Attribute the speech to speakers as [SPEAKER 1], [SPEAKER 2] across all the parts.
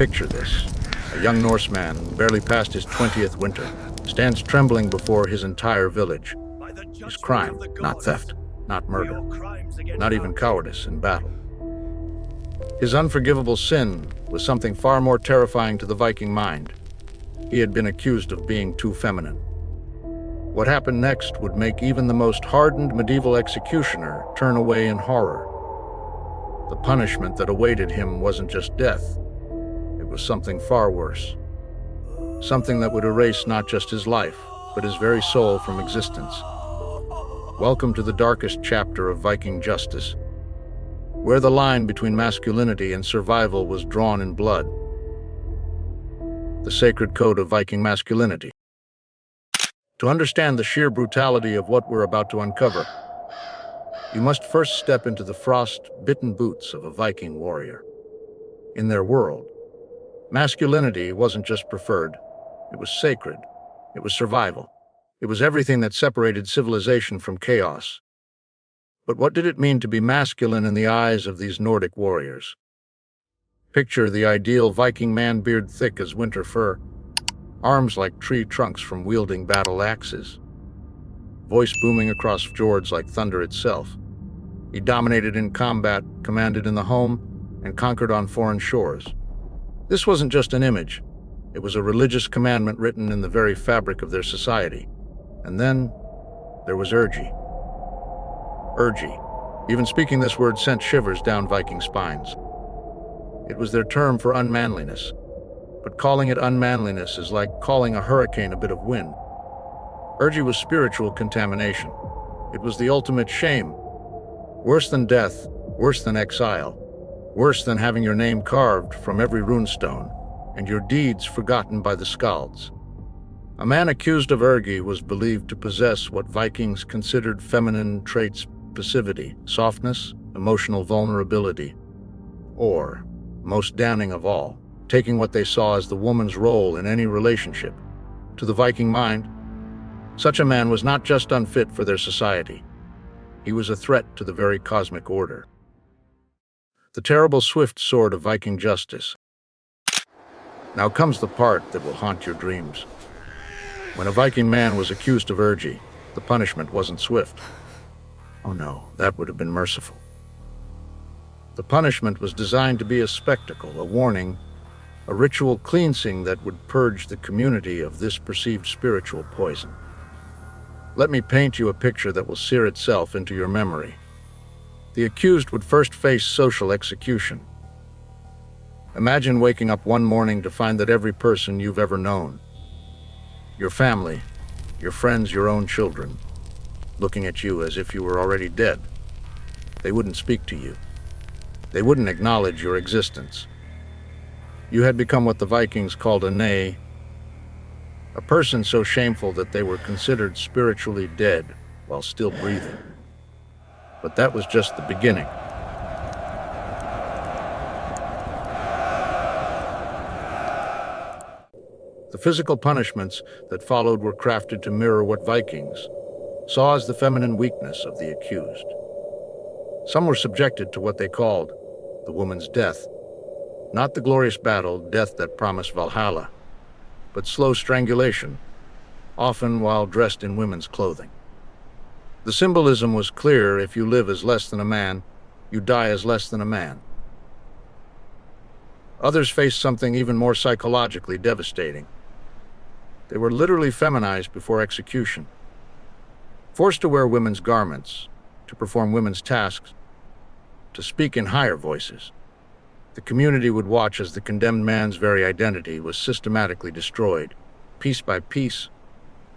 [SPEAKER 1] Picture this. A young Norseman, barely past his 20th winter, stands trembling before his entire village. His crime, not theft, not murder, not even cowardice in battle. His unforgivable sin was something far more terrifying to the Viking mind. He had been accused of being too feminine. What happened next would make even the most hardened medieval executioner turn away in horror. The punishment that awaited him wasn't just death. It was something far worse. Something that would erase not just his life, but his very soul from existence. Welcome to the darkest chapter of Viking justice, where the line between masculinity and survival was drawn in blood. The sacred code of Viking masculinity. To understand the sheer brutality of what we're about to uncover, you must first step into the frost-bitten boots of a Viking warrior. In their world, masculinity wasn't just preferred, it was sacred, it was survival. It was everything that separated civilization from chaos. But what did it mean to be masculine in the eyes of these Nordic warriors? Picture the ideal Viking man, beard thick as winter fur, arms like tree trunks from wielding battle axes, voice booming across fjords like thunder itself. He dominated in combat, commanded in the home, and conquered on foreign shores. This wasn't just an image. It was a religious commandment written in the very fabric of their society. And then there was Urgi. Urgi. Even speaking this word sent shivers down Viking spines. It was their term for unmanliness. But calling it unmanliness is like calling a hurricane a bit of wind. Urgi was spiritual contamination. It was the ultimate shame. Worse than death, worse than exile, worse than having your name carved from every runestone and your deeds forgotten by the skalds. A man accused of Urgi was believed to possess what Vikings considered feminine traits: passivity, softness, emotional vulnerability, or, most damning of all, taking what they saw as the woman's role in any relationship. To the Viking mind, such a man was not just unfit for their society. He was a threat to the very cosmic order. The terrible swift sword of Viking justice. Now comes the part that will haunt your dreams. When a Viking man was accused of Urgi, the punishment wasn't swift. Oh no, that would have been merciful. The punishment was designed to be a spectacle, a warning, a ritual cleansing that would purge the community of this perceived spiritual poison. Let me paint you a picture that will sear itself into your memory. The accused would first face social execution. Imagine waking up one morning to find that every person you've ever known, your family, your friends, your own children, looking at you as if you were already dead. They wouldn't speak to you. They wouldn't acknowledge your existence. You had become what the Vikings called a nay, a person so shameful that they were considered spiritually dead while still breathing. But that was just the beginning. The physical punishments that followed were crafted to mirror what Vikings saw as the feminine weakness of the accused. Some were subjected to what they called the woman's death, not the glorious battle, death that promised Valhalla, but slow strangulation, often while dressed in women's clothing. The symbolism was clear: if you live as less than a man, you die as less than a man. Others faced something even more psychologically devastating. They were literally feminized before execution, forced to wear women's garments, to perform women's tasks, to speak in higher voices. The community would watch as the condemned man's very identity was systematically destroyed, piece by piece,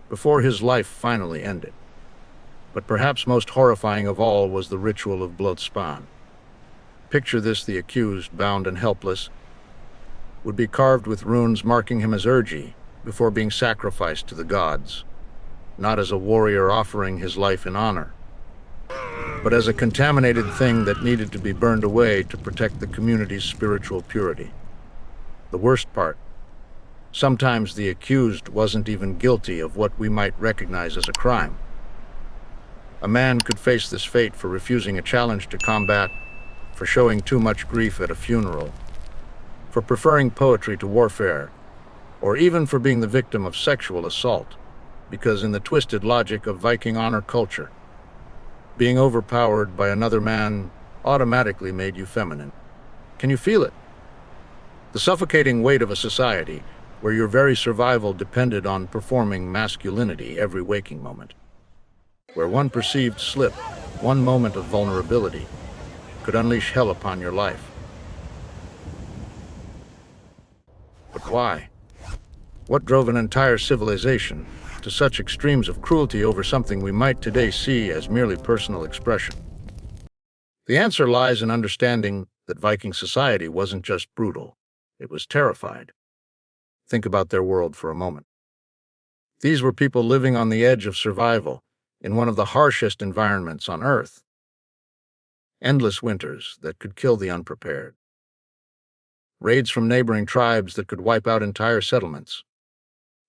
[SPEAKER 1] before his life finally ended. But perhaps most horrifying of all was the ritual of blodspan. Picture this: the accused, bound and helpless, would be carved with runes marking him as Urgi before being sacrificed to the gods, not as a warrior offering his life in honor, but as a contaminated thing that needed to be burned away to protect the community's spiritual purity. The worst part: sometimes the accused wasn't even guilty of what we might recognize as a crime. A man could face this fate for refusing a challenge to combat, for showing too much grief at a funeral, for preferring poetry to warfare, or even for being the victim of sexual assault, because in the twisted logic of Viking honor culture, being overpowered by another man automatically made you feminine. Can you feel it? The suffocating weight of a society where your very survival depended on performing masculinity every waking moment, where one perceived slip, one moment of vulnerability, could unleash hell upon your life. But why? What drove an entire civilization to such extremes of cruelty over something we might today see as merely personal expression? The answer lies in understanding that Viking society wasn't just brutal, it was terrified. Think about their world for a moment. These were people living on the edge of survival in one of the harshest environments on Earth. Endless winters that could kill the unprepared. Raids from neighboring tribes that could wipe out entire settlements.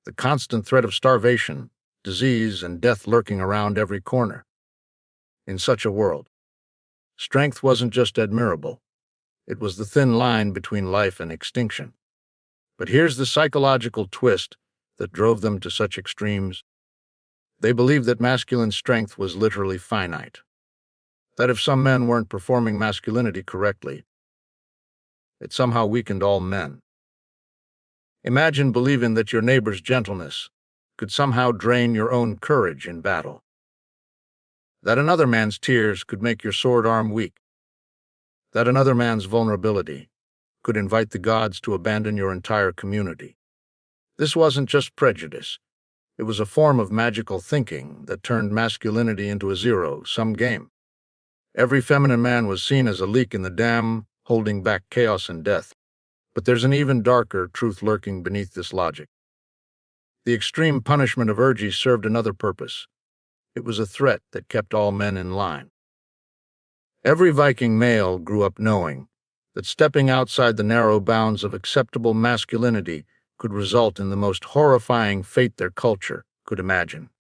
[SPEAKER 1] The constant threat of starvation, disease, and death lurking around every corner. In such a world, strength wasn't just admirable, it was the thin line between life and extinction. But here's the psychological twist that drove them to such extremes. They believed that masculine strength was literally finite. That if some men weren't performing masculinity correctly, it somehow weakened all men. Imagine believing that your neighbor's gentleness could somehow drain your own courage in battle. That another man's tears could make your sword arm weak. That another man's vulnerability could invite the gods to abandon your entire community. This wasn't just prejudice. It was a form of magical thinking that turned masculinity into a zero-sum game. Every feminine man was seen as a leak in the dam, holding back chaos and death. But there's an even darker truth lurking beneath this logic. The extreme punishment of orgies served another purpose. It was a threat that kept all men in line. Every Viking male grew up knowing that stepping outside the narrow bounds of acceptable masculinity could result in the most horrifying fate their culture could imagine.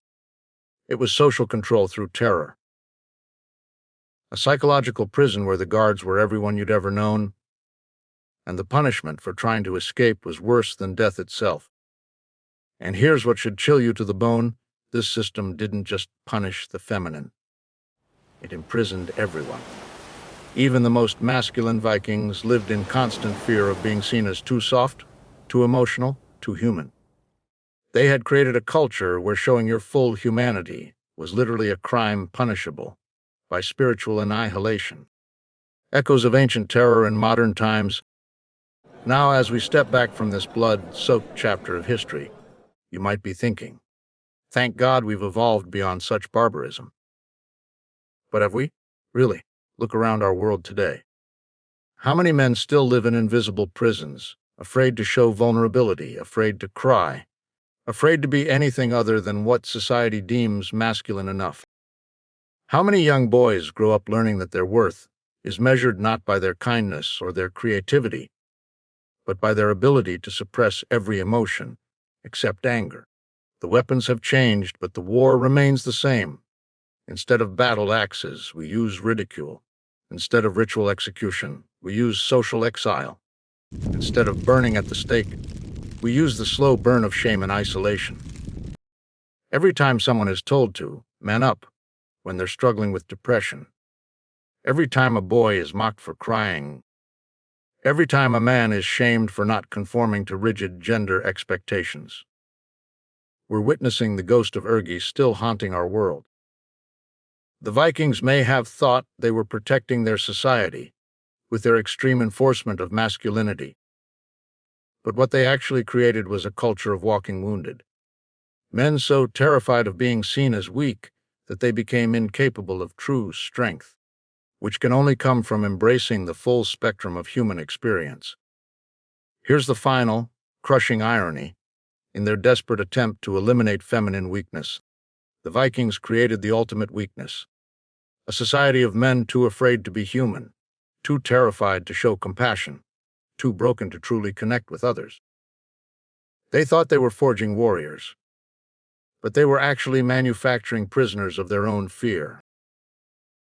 [SPEAKER 1] It was social control through terror. A psychological prison where the guards were everyone you'd ever known, and the punishment for trying to escape was worse than death itself. And here's what should chill you to the bone: this system didn't just punish the feminine. It imprisoned everyone. Even the most masculine Vikings lived in constant fear of being seen as too soft, too emotional, too human. They had created a culture where showing your full humanity was literally a crime punishable by spiritual annihilation. Echoes of ancient terror in modern times. Now, as we step back from this blood-soaked chapter of history, you might be thinking, thank God we've evolved beyond such barbarism. But have we? Really? Look around our world today. How many men still live in invisible prisons, afraid to show vulnerability, afraid to cry, afraid to be anything other than what society deems masculine enough? How many young boys grow up learning that their worth is measured not by their kindness or their creativity, but by their ability to suppress every emotion, except anger? The weapons have changed, but the war remains the same. Instead of battle axes, we use ridicule. Instead of ritual execution, we use social exile. Instead of burning at the stake, we use the slow burn of shame and isolation. Every time someone is told to man up when they're struggling with depression, every time a boy is mocked for crying, every time a man is shamed for not conforming to rigid gender expectations, we're witnessing the ghost of Urgi still haunting our world. The Vikings may have thought they were protecting their society with their extreme enforcement of masculinity, but what they actually created was a culture of walking wounded. Men so terrified of being seen as weak that they became incapable of true strength, which can only come from embracing the full spectrum of human experience. Here's the final, crushing irony. In their desperate attempt to eliminate feminine weakness, the Vikings created the ultimate weakness. A society of men too afraid to be human, too terrified to show compassion, too broken to truly connect with others. They thought they were forging warriors, but they were actually manufacturing prisoners of their own fear.